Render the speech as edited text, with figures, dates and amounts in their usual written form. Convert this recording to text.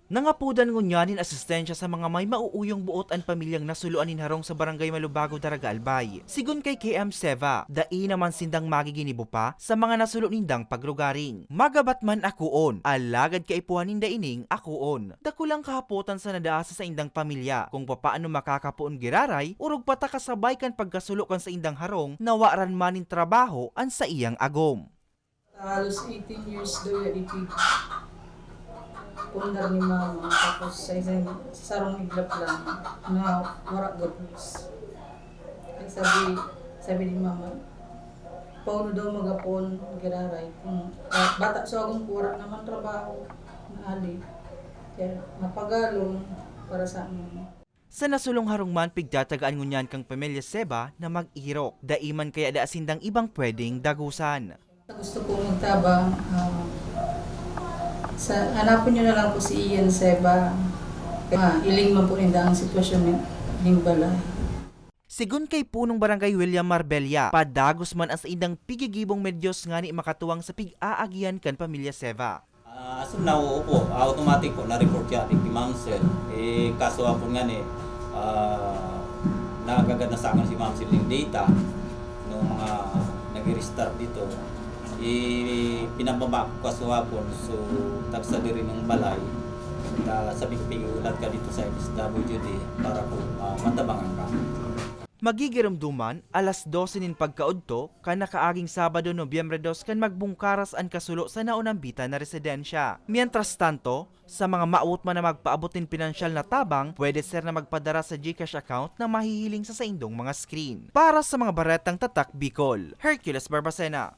Nangapudan ngunyanin asistensya sa mga may mauuyong buot an pamilyang nasuluan in harong sa barangay Malubago, Daraga, Albay. Sigun kay KM Seva, dai naman sindang magiginibo pa sa mga nasulo nindang pagrugaring. Magabat man akuon, alagad kaipuhan ninda ining akuon. Dakulang kahapotan sa nadaasa sa indang pamilya kung papaano makakapuon giraray, urog pata kasabay kan pagkasulo kan sa indang harong, nawaran manin trabaho an sa iyang agom. Halos 18 years daw yung ipig. Pundar ni mama, tapos sa isang sarong iglap lang na warak gabos. Sabi ni mama, pauno daw magapon, giraray. Kung bata so akong warak naman trabaho, na ali. Kaya napagalong para sa amin. Sa nasulong harong man pigtatagaan ngunyan kang pamilya Seba na mag-irok, daiman kaya daasindang ibang pwedeng dagusan. Gusto ko magtabang, hanapin nyo na lang po si Ian Seba. Iling man po ninda ang sitwasyon ng balay. Sigun kay punong barangay William Marbella, padagos man as indang pigigibong medyos nga ni makatuwang sa pig-aagian kan pamilya Seva. As of now, opo, automatic po na-report siya ating Ma'am Sel. Kaso po nga nagagad na sa akin si Ma'am Sel yung data ng mga nag-restart dito. Pinababa ko kaso hapon, so tagsa rin ng balay. Sabi ko, pigulat ka dito sa SWD para po matabangan ka. Magigiramduman, alas 12 nin pagkaudto, kan nakaaging Sabado, Nobyembre 2 kan magbungkaras ang kasulo sa naunambita na residensya. Mientras tanto, sa mga maawot man na magpaabotin pinansyal na tabang, pwede sir na magpadara sa GCash account na mahihiling sa saindong mga screen. Para sa mga baretang tatak Bicol, Hercules Barbacena.